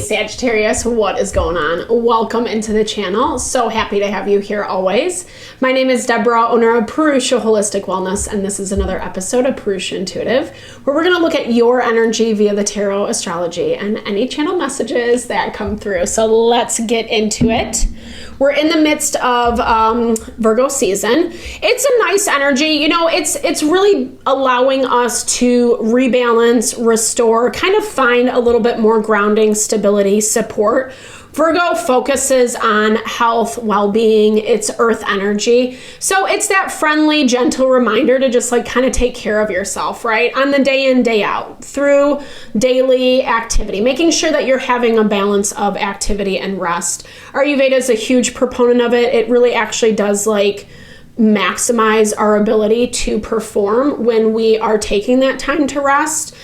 Sagittarius, what is going on? Welcome into the channel. So happy to have you here always. My name is Deborah, owner of Purusha Holistic Wellness, and this is another episode of Purusha Intuitive, where we're going to look at your energy via the tarot, astrology, and any channel messages that come through. So let's get into it. We're in the midst of Virgo season. It's a nice energy. You know, it's really allowing us to rebalance, restore, kind of find a little bit more grounding, stability, support. Virgo focuses on health, well-being, it's earth energy. So it's that friendly, gentle reminder to just like kind of take care of yourself, right? On the day in, day out, through daily activity, making sure that you're having a balance of activity and rest. Ayurveda is a huge proponent of it. It really actually does like maximize our ability to perform when we are taking that time to rest.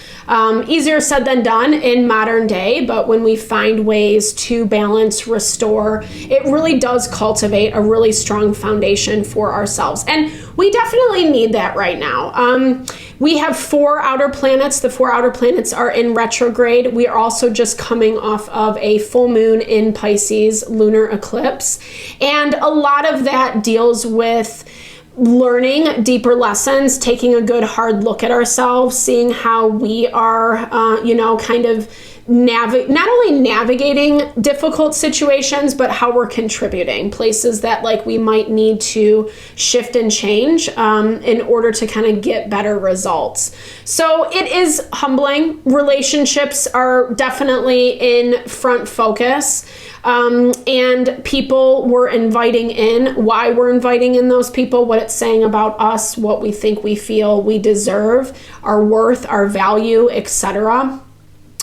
Easier said than done in modern day, but when we find ways to balance, restore, it really does cultivate a really strong foundation for ourselves. And we definitely need that right now. We have 4 outer planets. The 4 outer planets are in retrograde. We are also just coming off of a full moon in Pisces lunar eclipse. And a lot of that deals with learning deeper lessons, taking a good hard look at ourselves, seeing how we are, kind of not only navigating difficult situations, but how we're contributing, places that like we might need to shift and change in order to kind of get better results. So it is humbling. Relationships are definitely in front focus. And people we're inviting in, why we're inviting in those people, what it's saying about us, what we think we feel we deserve, our worth, our value, etc.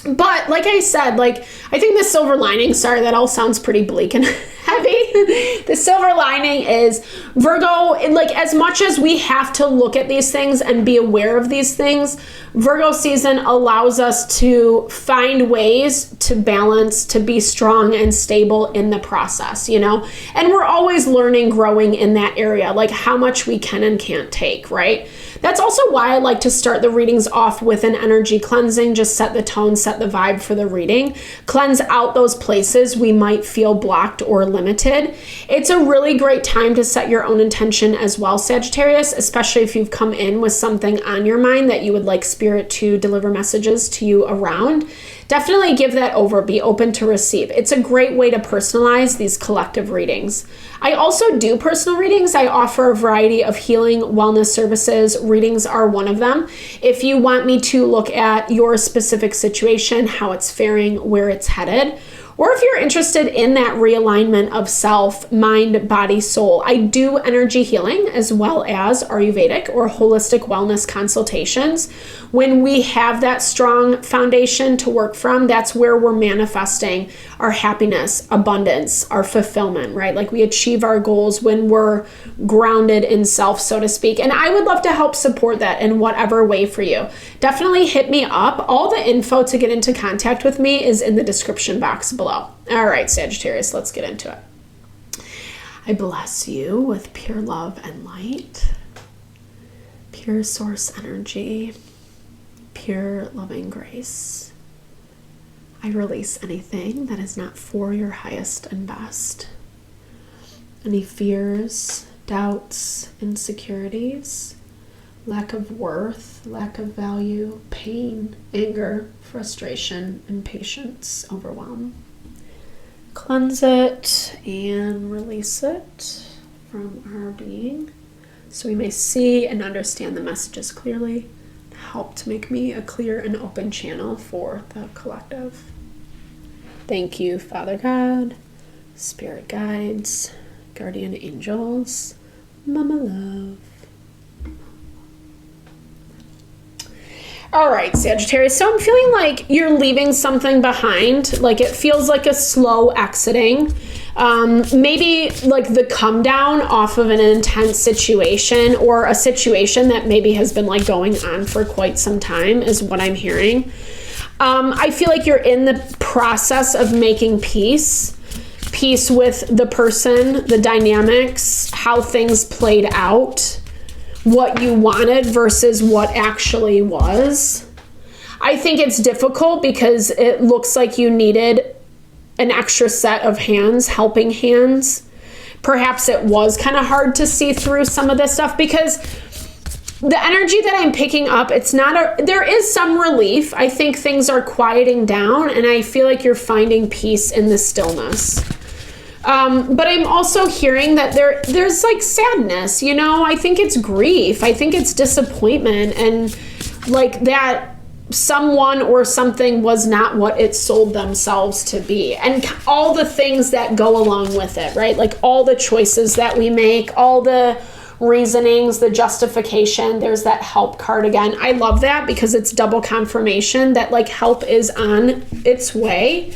But like I said, like I think the silver lining, sorry, that all sounds pretty bleak and heavy. The silver lining is Virgo, like as much as we have to look at these things and be aware of these things, Virgo season allows us to find ways to balance, to be strong and stable in the process, you know? And we're always learning, growing in that area, like how much we can and can't take, right? That's also why I like to start the readings off with an energy cleansing, just set the tone, set the vibe for the reading, cleanse out those places we might feel blocked or limited. It's a really great time to set your own intention as well, Sagittarius, especially if you've come in with something on your mind that you would like Spirit to deliver messages to you around. Definitely give that over, be open to receive. It's a great way to personalize these collective readings. I also do personal readings. I offer a variety of healing wellness services. Readings are one of them. If you want me to look at your specific situation, how it's faring, where it's headed, or if you're interested in that realignment of self, mind, body, soul, I do energy healing as well as Ayurvedic or holistic wellness consultations. When we have that strong foundation to work from, that's where we're manifesting our happiness, abundance, our fulfillment, right? Like we achieve our goals when we're grounded in self, so to speak. And I would love to help support that in whatever way for you. Definitely hit me up. All the info to get into contact with me is in the description box below. All right, Sagittarius, let's get into it. I bless you with pure love and light, pure source energy, pure loving grace. I release anything that is not for your highest and best. Any fears, doubts, insecurities, lack of worth, lack of value, pain, anger, frustration, impatience, overwhelm. Cleanse it and release it from our being so we may see and understand the messages clearly. Help to make me a clear and open channel for the collective. Thank you, Father God, Spirit guides, guardian angels, Mama Love. All right, Sagittarius. So I'm feeling like you're leaving something behind. Like it feels like a slow exiting. Maybe like the come down off of an intense situation or a situation that maybe has been like going on for quite some time is what I'm hearing. I feel like you're in the process of making peace with the person, the dynamics, how things played out, what you wanted versus what actually was. I think it's difficult because it looks like you needed an extra set of hands, helping hands. Perhaps it was kind of hard to see through some of this stuff, because the energy that I'm picking up, there is some relief. I think things are quieting down, and I feel like you're finding peace in the stillness. But I'm also hearing that there's like sadness, I think it's grief. I think it's disappointment, and like that someone or something was not what it sold themselves to be, and all the things that go along with it, right? Like all the choices that we make, all the reasonings, the justification. There's that help card again. I love that because it's double confirmation that like help is on its way,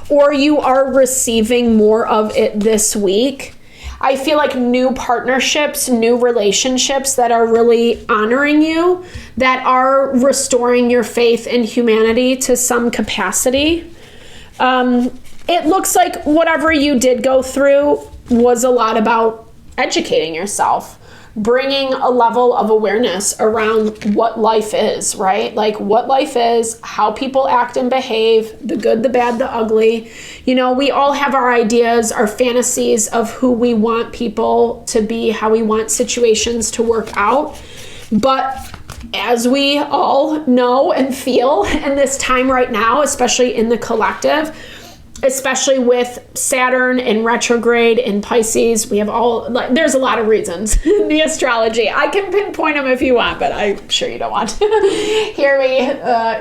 or you are receiving more of it this week. I feel like new partnerships, new relationships that are really honoring you, that are restoring your faith in humanity to some capacity. It looks like whatever you did go through was a lot about educating yourself, bringing a level of awareness around what life is, right? Like what life is, how people act and behave, the good, the bad, the ugly. We all have our ideas, our fantasies of who we want people to be, how we want situations to work out. But as we all know and feel in this time right now, especially in the collective, especially with Saturn in retrograde in Pisces, there's a lot of reasons in the astrology. I can pinpoint them if you want, but I'm sure you don't want to hear me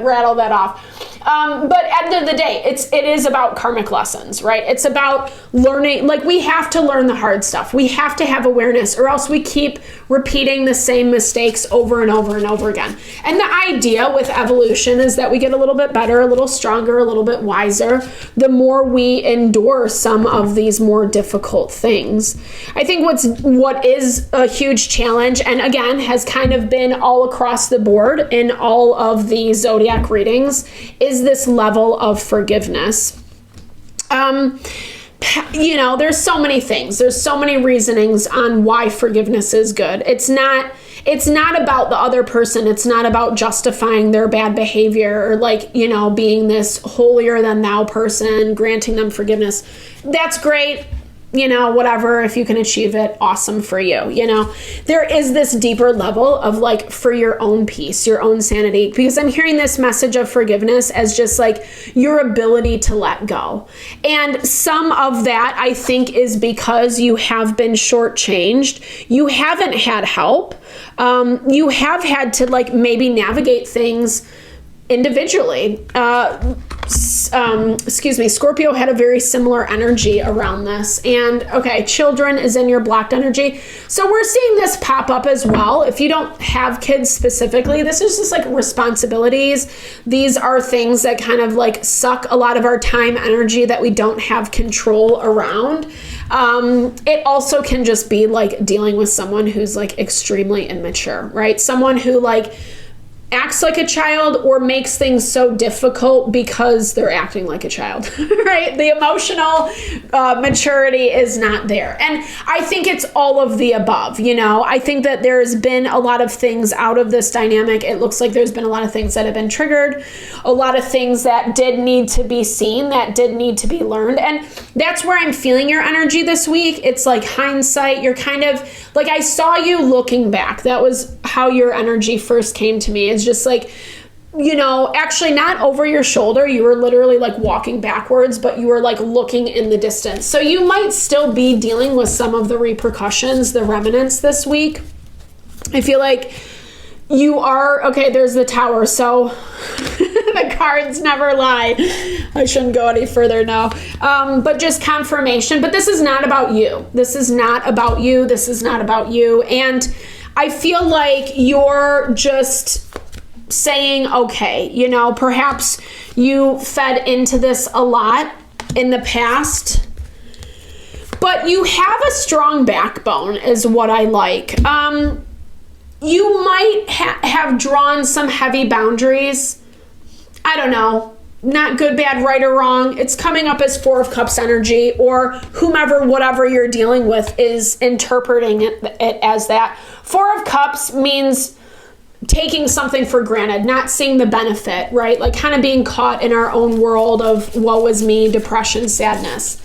rattle that off. But at the end of the day, it is about karmic lessons, right? It's about learning. Like we have to learn the hard stuff. We have to have awareness, or else we keep repeating the same mistakes over and over and over again. And the idea with evolution is that we get a little bit better, a little stronger, a little bit wiser, the more we endure some of these more difficult things. I think what is a huge challenge, and again, has kind of been all across the board in all of the zodiac readings, is this level of forgiveness. There's so many things. There's so many reasonings on why forgiveness is good. It's not about the other person. It's not about justifying their bad behavior or being this holier than thou person, granting them forgiveness. That's great. Whatever, if you can achieve it, awesome for you. There is this deeper level of like for your own peace, your own sanity, because I'm hearing this message of forgiveness as just like your ability to let go. And some of that I think is because you have been shortchanged. You haven't had help. You have had to like maybe navigate things individually. Scorpio had a very similar energy around this. And okay, children is in your blocked energy. So we're seeing this pop up as well. If you don't have kids specifically, this is just like responsibilities. These are things that kind of like suck a lot of our time, energy that we don't have control around. It also can just be like dealing with someone who's like extremely immature, right? Someone who like acts like a child or makes things so difficult because they're acting like a child, right? The emotional maturity is not there. And I think it's all of the above, I think that there's been a lot of things out of this dynamic. It looks like there's been a lot of things that have been triggered, a lot of things that did need to be seen, that did need to be learned. And that's where I'm feeling your energy this week. It's like hindsight. You're kind of like, I saw you looking back. That was how your energy first came to me. It's just like, actually not over your shoulder. You were literally like walking backwards, but you were like looking in the distance. So you might still be dealing with some of the repercussions, the remnants this week. I feel like you are, okay, there's the Tower. So the cards never lie. I shouldn't go any further now. But just confirmation. But this is not about you. This is not about you. This is not about you. And I feel like you're just saying, okay, perhaps you fed into this a lot in the past, but you have a strong backbone is what I like. You might have drawn some heavy boundaries. I don't know. Not good, bad, right or wrong. It's coming up as Four of Cups energy, or whomever, whatever you're dealing with is interpreting it as that. Four of Cups means taking something for granted, not seeing the benefit, right? Like kind of being caught in our own world of woe is me, depression, sadness.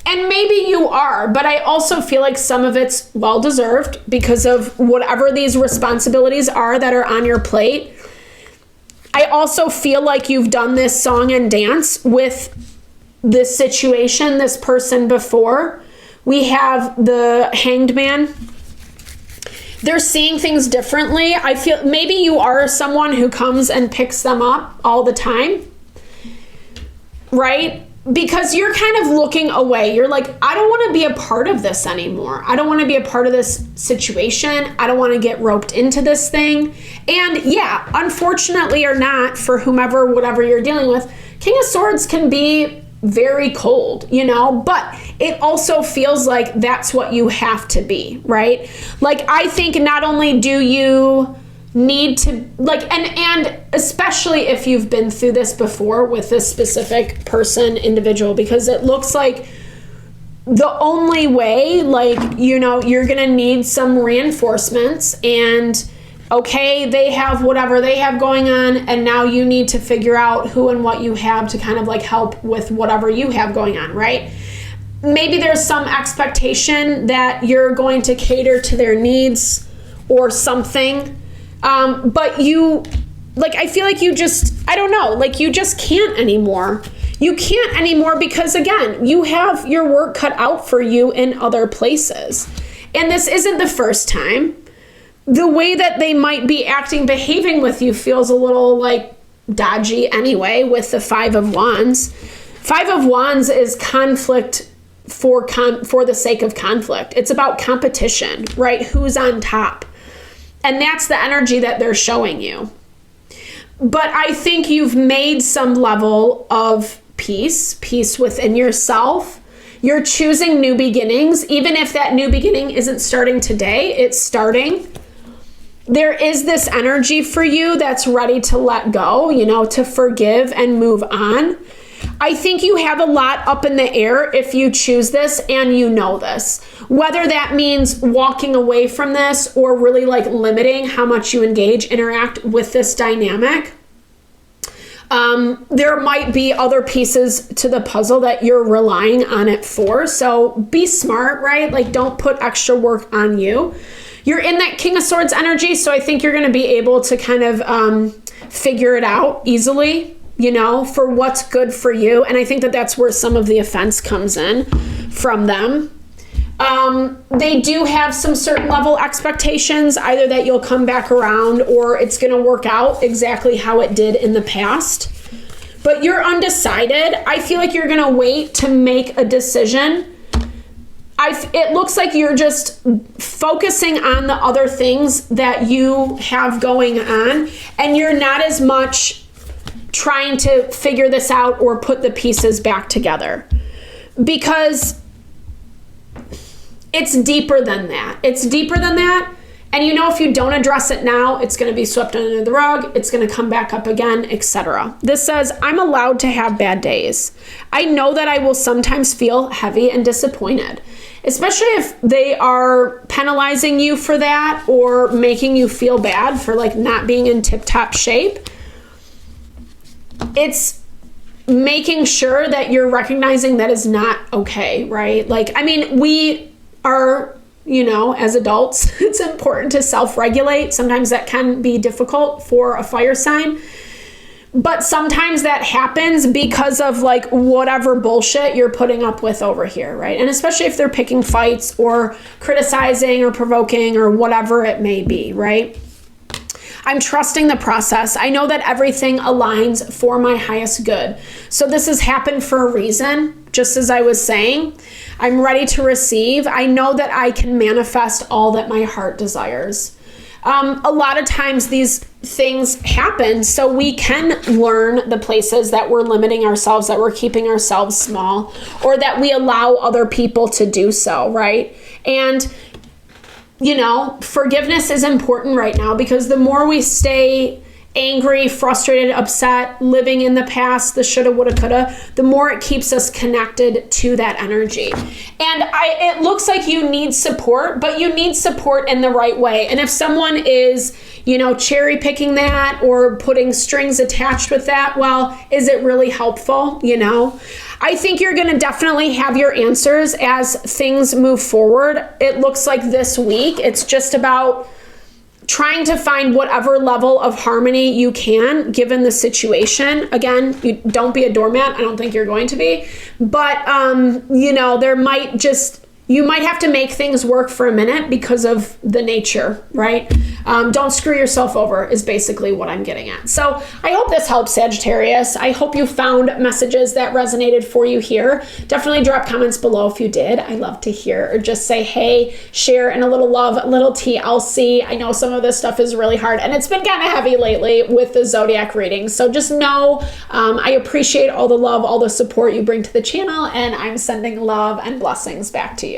And maybe you are, but I also feel like some of it's well-deserved because of whatever these responsibilities are that are on your plate. I also feel like you've done this song and dance with this situation, this person before. We have the Hanged Man. They're seeing things differently. I feel maybe you are someone who comes and picks them up all the time, right? Because you're kind of looking away. You're like, I don't want to be a part of this anymore. I don't want to be a part of this situation. I don't want to get roped into this thing. And yeah, unfortunately or not, for whomever, whatever you're dealing with, King of Swords can be very cold, you know, but it also feels like that's what you have to be, right? Like, I think not only do you need to like, and especially if you've been through this before with this specific person, individual, because it looks like the only way, like, you know, you're gonna need some reinforcements, and okay, they have whatever they have going on, and now you need to figure out who and what you have to kind of like help with whatever you have going on, right? Maybe there's some expectation that you're going to cater to their needs or something. But you, like, I feel like you just, I don't know, like you just can't anymore. You can't anymore because, again, you have your work cut out for you in other places. And this isn't the first time. The way that they might be acting, behaving with you feels a little like dodgy anyway with the Five of Wands. Five of Wands is conflict for the sake of conflict. It's about competition, right? Who's on top? And that's the energy that they're showing you. But I think you've made some level of peace within yourself. You're choosing new beginnings. Even if that new beginning isn't starting today, it's starting. There is this energy for you that's ready to let go, you know, to forgive and move on. I think you have a lot up in the air if you choose this and you know this. Whether that means walking away from this or really like limiting how much you engage, interact with this dynamic. There might be other pieces to the puzzle that you're relying on it for. So be smart, right? Like, don't put extra work on you. You're in that King of Swords energy, so I think you're going to be able to kind of figure it out easily, you know, for what's good for you. And I think that that's where some of the offense comes in from them. They do have some certain level expectations, either that you'll come back around or it's going to work out exactly how it did in the past. But you're undecided. I feel like you're going to wait to make a decision. It looks like you're just focusing on the other things that you have going on, and you're not as much trying to figure this out or put the pieces back together, because it's deeper than that. It's deeper than that. And you know, if you don't address it now, it's going to be swept under the rug. It's going to come back up again, etc. This says, I'm allowed to have bad days. I know that I will sometimes feel heavy and disappointed, especially if they are penalizing you for that or making you feel bad for like not being in tip-top shape. It's making sure that you're recognizing that is not okay, right? Like, I mean, we are, you know, as adults, it's important to self-regulate. Sometimes that can be difficult for a fire sign, but sometimes that happens because of like whatever bullshit you're putting up with over here, right? And especially if they're picking fights or criticizing or provoking or whatever it may be, right? I'm trusting the process. I know that everything aligns for my highest good. So this has happened for a reason, just as I was saying. I'm ready to receive. I know that I can manifest all that my heart desires. A lot of times these things happen so we can learn the places that we're limiting ourselves, that we're keeping ourselves small, or that we allow other people to do so, right? And you know, forgiveness is important right now, because the more we stay angry, frustrated, upset, living in the past, the shoulda, woulda, coulda, the more it keeps us connected to that energy. And it looks like you need support, but you need support in the right way. And if someone is, cherry picking that or putting strings attached with that, well, is it really helpful? I think you're going to definitely have your answers as things move forward. It looks like this week, it's just about trying to find whatever level of harmony you can given the situation. Again, you don't be a doormat. I don't think you're going to be, but you might have to make things work for a minute because of the nature, right? Don't screw yourself over is basically what I'm getting at. So I hope this helps, Sagittarius. I hope you found messages that resonated for you here. Definitely drop comments below if you did. I love to hear, or just say, hey, share, and a little love, a little TLC. I know some of this stuff is really hard, and it's been kind of heavy lately with the zodiac readings. So just know I appreciate all the love, all the support you bring to the channel, and I'm sending love and blessings back to you.